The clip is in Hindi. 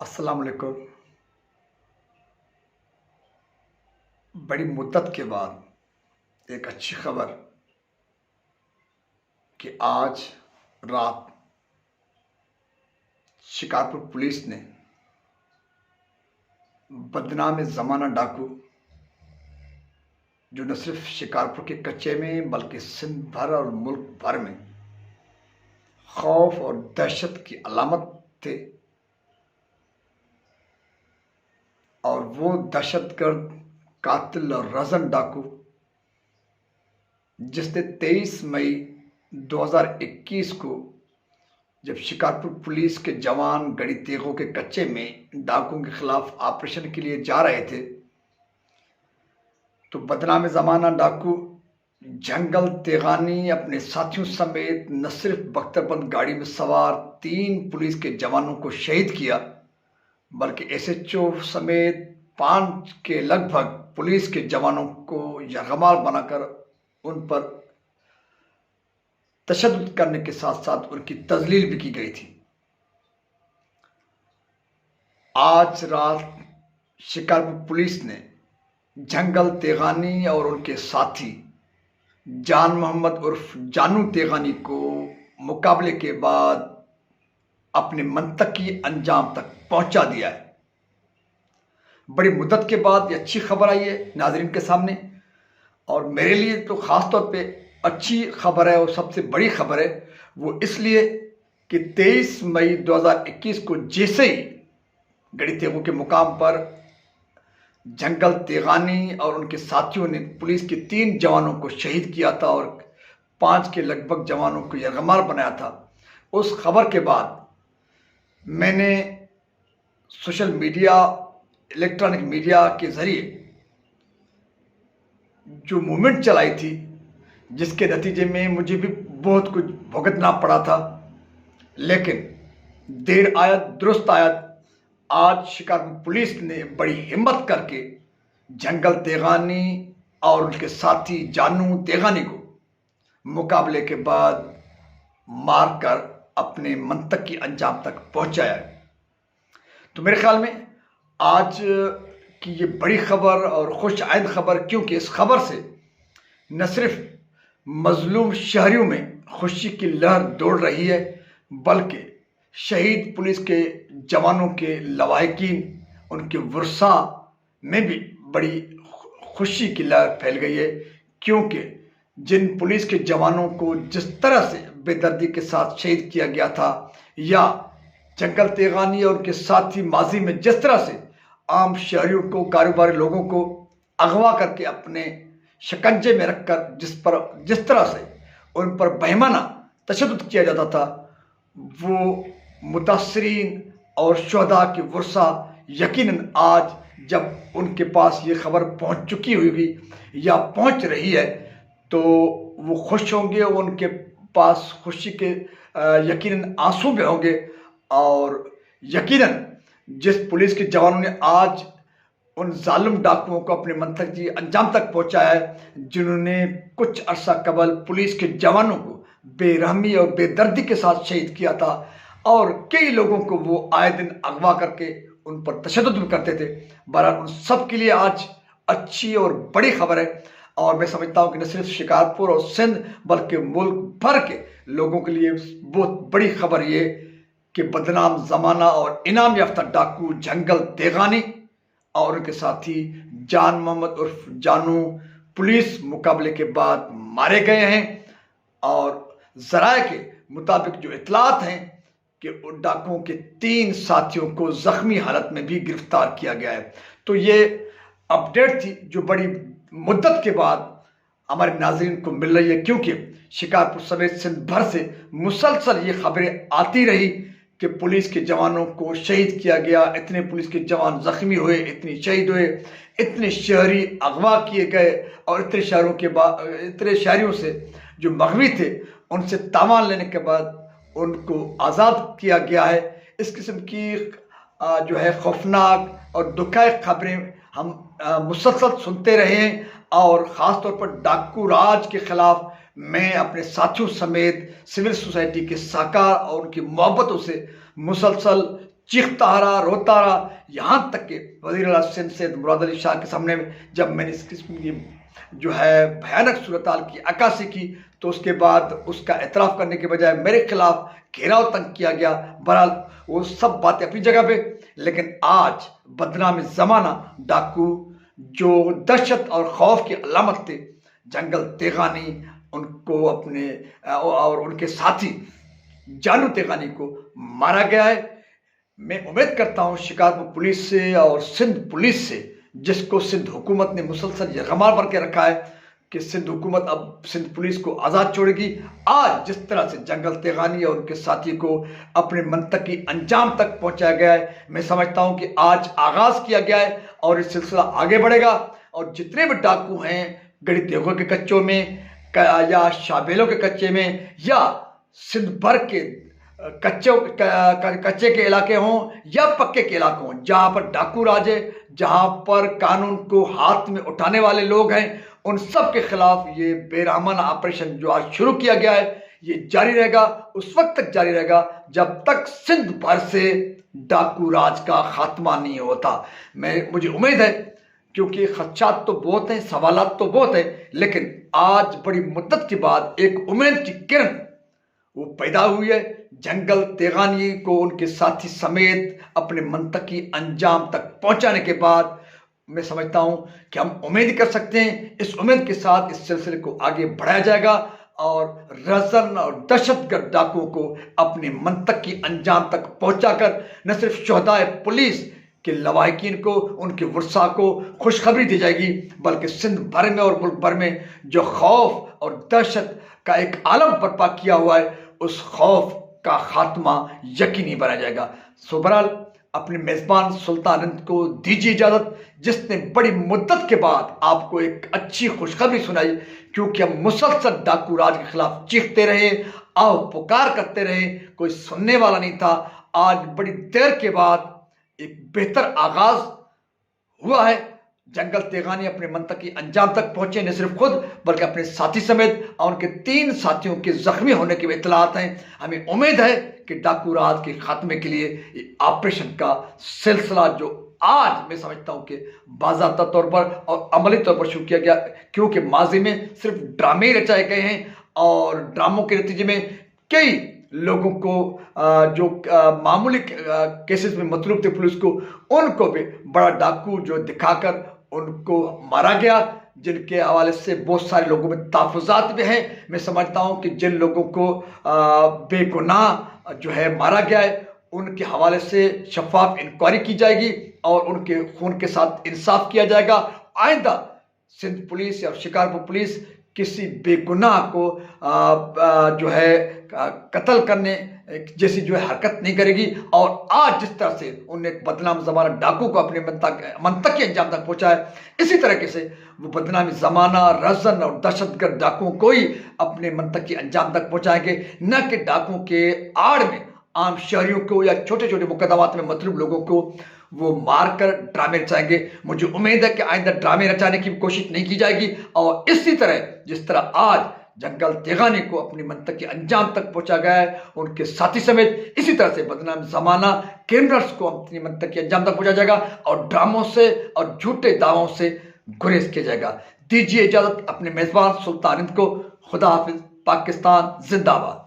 अस्सलाम वालेकुम। बड़ी मुद्दत के बाद एक अच्छी खबर कि आज रात शिकारपुर पुलिस ने बदनाम ज़माना डाकू, जो न सिर्फ शिकारपुर के कच्चे में बल्कि सिंध भर और मुल्क भर में खौफ और दहशत की अलामत थे, और वो दहशतगर्द कातिल और रज़न डाकू जिसने 23 मई 2021 को जब शिकारपुर पुलिस के जवान गड़ी तेगों के कच्चे में डाकुओं के खिलाफ ऑपरेशन के लिए जा रहे थे, तो बदनाम ज़माना डाकू जंगल तेगानी अपने साथियों समेत न सिर्फ बख्तरबंद गाड़ी में सवार 3 पुलिस के जवानों को शहीद किया, बल्कि एसएचओ समेत 5 के लगभग पुलिस के जवानों को यरगमाल बनाकर उन पर तशद्दुद करने के साथ साथ उनकी तजलील भी की गई थी। आज रात शिकारपुर पुलिस ने जंगल तेगानी और उनके साथी जान मोहम्मद उर्फ जानू तेगानी को मुकाबले के बाद अपने मंतकी अंजाम तक पहुंचा दिया है। बड़ी मुद्दत के बाद ये अच्छी खबर आई है नाजरीन के सामने, और मेरे लिए तो ख़ास तौर पे अच्छी खबर है और सबसे बड़ी खबर है वो इसलिए कि 23 मई 2021 को जैसे ही गड़ी तेगों के मुकाम पर जंगल तेगानी और उनके साथियों ने पुलिस के 3 जवानों को शहीद किया था और 5 के लगभग जवानों को यरगमाल बनाया था, उस खबर के बाद मैंने सोशल मीडिया, इलेक्ट्रॉनिक मीडिया के ज़रिए जो मूवमेंट चलाई थी, जिसके नतीजे में मुझे भी बहुत कुछ भुगतना पड़ा था, लेकिन देर आयत दुरुस्त आयत आज शिकारपुर पुलिस ने बड़ी हिम्मत करके जंगल तेगानी और उनके साथी जानू तेगानी को मुकाबले के बाद मारकर अपने मंतकी अंजाम तक पहुंचाया है। तो मेरे ख्याल में आज की ये बड़ी खबर और खुश आइंद खबर, क्योंकि इस खबर से न सिर्फ मजलूम शहरियों में खुशी की लहर दौड़ रही है, बल्कि शहीद पुलिस के जवानों के लवाहिकीन, उनके वर्सा में भी बड़ी खुशी की लहर फैल गई है। क्योंकि जिन पुलिस के जवानों को जिस तरह से बेदर्दी के साथ शहीद किया गया था, या जंगल तेगानी और उनके साथी माजी में जिस तरह से आम शहरियों को, कारोबारी लोगों को अगवा करके अपने शिकंजे में रखकर जिस तरह से उन पर बेईमाना तशद्दुद किया जाता था, वो मुतासरीन और शुहदा की वर्सा यकीनन आज जब उनके पास ये खबर पहुंच चुकी होगी या पहुंच रही है, तो वो खुश होंगे, उनके पास खुशी के यकीनन आंसू भी होंगे। और यकीनन जिस पुलिस के जवानों ने आज उन जालिम डाकुओं को अपने मंतकी अंजाम तक पहुंचाया है, जिन्होंने कुछ अरसा कबल पुलिस के जवानों को बेरहमी और बेदर्दी के साथ शहीद किया था, और कई लोगों को वो आए दिन अगवा करके उन पर तशद्दुद भी करते थे। बहरहाल उन सब के लिए आज अच्छी और बड़ी खबर है, और मैं समझता हूँ कि न सिर्फ शिकारपुर और सिंध बल्कि मुल्क भर के लोगों के लिए बहुत बड़ी खबर ये कि बदनाम ज़माना और इनाम याफ्ता डाकू जंगल तेगानी और उनके साथी जान मोहम्मद उर्फ जानू पुलिस मुकाबले के बाद मारे गए हैं, और ज़राए के मुताबिक जो इतलात हैं कि उन डाकुओं के 3 साथियों को ज़ख्मी हालत में भी गिरफ्तार किया गया है। तो ये अपडेट थी जो बड़ी मुद्दत के बाद हमारे नाज़रीन को मिल रही है, क्योंकि शिकारपुर समेत सिंध भर से मुसलसल ये खबरें आती रही कि पुलिस के जवानों को शहीद किया गया, इतने पुलिस के जवान जख्मी हुए, इतने शहीद हुए, इतने शहरी अगवा किए गए, और इतने शहरियों से जो मगवी थे उनसे तावान लेने के बाद उनको आज़ाद किया गया है। इस किस्म की जो है खौफनाक और दुखदायक खबरें हम मुसलसल सुनते रहे हैं, और ख़ास तौर पर डाकू राज के ख़िलाफ़ मैं अपने साथियों समेत सिविल सोसाइटी के साकार और उनकी मोहब्बतों से मुसलसल चीखता रहा, रोता रहा, यहाँ तक कि वज़ीर आला सिंध सैयद मुराद अली शाह के सामने जब मैंने इस किस्म की जो है भयानक सूरत हाल की अक्कासी की, तो उसके बाद उसका एतराफ़ करने के बजाय मेरे खिलाफ घेराव तंग किया गया। बहरहाल वो सब बातें अपनी जगह पे, लेकिन आज बदनाम ज़माना डाकू जो दहशत और खौफ की अलामत थे, जंगल तेगानी, उनको अपने और उनके साथी जानू तेगानी को मारा गया है। मैं उम्मीद करता हूँ शिकारपुर पुलिस से और सिंध पुलिस से, जिसको सिंध हुकूमत ने मुसलसल यरगमाल बन के रखा है कि सिंध हुकूमत अब सिंध पुलिस को आज़ाद छोड़ेगी। आज जिस तरह से जंगल तेगानी और उनके साथी को अपने मंतकी अंजाम तक पहुंचाया गया है, मैं समझता हूं कि आज आगाज़ किया गया है और ये सिलसिला आगे बढ़ेगा। और जितने भी डाकू हैं गढ़ी देगों के कच्चों में या शाबेलों के कच्चे में या सिंध भर के कच्चे के इलाके हों या पक्के के इलाके हों, जहाँ पर डाकू राज है, जहाँ पर कानून को हाथ में उठाने वाले लोग हैं, उन सब के खिलाफ ये बेरहमाना ऑपरेशन जो आज शुरू किया गया है, ये जारी रहेगा, उस वक्त तक जारी रहेगा जब तक सिंध भर से डाकू राज का खात्मा नहीं होता। मुझे उम्मीद है, क्योंकि खदशात तो बहुत हैं, सवालात तो बहुत हैं, लेकिन आज बड़ी मुद्दत के बाद एक उम्मीद की किरण वो पैदा हुई है। जंगल तेगानी को उनके साथी समेत अपने मंतकी अंजाम तक पहुंचाने के बाद मैं समझता हूं कि हम उम्मीद कर सकते हैं, इस उम्मीद के साथ इस सिलसिले को आगे बढ़ाया जाएगा और रज़न और दहशतगर्द डाकुओं को अपने मंतकी अंजाम तक पहुंचाकर न सिर्फ शोहदाए पुलिस के लवाहिकीन को, उनके वर्सा को खुशखबरी दी जाएगी, बल्कि सिंध भर में और मुल्क भर में जो खौफ और दहशत का एक आलम बर्पा किया हुआ है, उस खौफ का खात्मा यकीनी बनाया जाएगा। सो बहरहाल अपने मेज़बान सुल्तान हिंद को दीजिए इजाज़त, जिसने बड़ी मुद्दत के बाद आपको एक अच्छी खुशखबरी सुनाई, क्योंकि हम मुसलसल डाकू राज के खिलाफ चीखते रहे, आओ पुकार करते रहे, कोई सुनने वाला नहीं था। आज बड़ी देर के बाद एक बेहतर आगाज हुआ है। जंगल तेगानी अपने मंतकी अंजाम तक पहुंचे, न सिर्फ खुद बल्कि अपने साथी समेत, और उनके 3 साथियों के जख्मी होने की भी इत्तलात हैं। हमें उम्मीद है कि डाकू राज के खात्मे के लिए ये ऑपरेशन का सिलसिला जो आज मैं समझता हूं कि बाज़ाब्ता तौर पर और अमली तौर पर शुरू किया गया, क्योंकि माजी में सिर्फ ड्रामे रचाए गए हैं और ड्रामों के नतीजे में कई लोगों को जो मामूली केसेस में मतलूब थे पुलिस को, उनको भी बड़ा डाकू जो दिखाकर उनको मारा गया, जिनके हवाले से बहुत सारे लोगों में तहफ़्फ़ुज़ात भी हैं। मैं समझता हूं कि जिन लोगों को बेगुनाह जो है मारा गया है, उनके हवाले से शफाफ इंक्वायरी की जाएगी और उनके खून के साथ इंसाफ किया जाएगा। आइंदा सिंध पुलिस या शिकारपुर पुलिस किसी बेगुनाह को जो है कत्ल करने जैसी जो है हरकत नहीं करेगी। और आज जिस तरह से उन्होंने बदनाम ज़माना डाकू को अपने मंतकी अंजाम तक पहुंचाया, इसी तरीके से वो बदनामी ज़माना रज़न और दहशतगर्द डाकुओं को ही अपने मंतकी अंजाम तक पहुंचाएंगे, न कि डाकुओं के आड़ में आम शहरियों को या छोटे छोटे मुकदमात में मतलूब लोगों को वो मारकर ड्रामे रचाएंगे। मुझे उम्मीद है कि आइंदा ड्रामे रचाने की कोशिश नहीं की जाएगी और इसी तरह जिस तरह आज जंगल तेगानी को अपनी मंतकी अंजाम तक पहुंचा गया है, उनके साथी समेत, इसी तरह से बदनाम ज़माना क्रिमिनल्स को अपनी मंतकी अंजाम तक पहुंचा जाएगा और ड्रामों से और झूठे दावों से गुरेज किया जाएगा। दीजिए इजाज़त अपने मेज़बान सुल्तान हिंद को। खुदा हाफिज़। पाकिस्तान जिंदाबाद।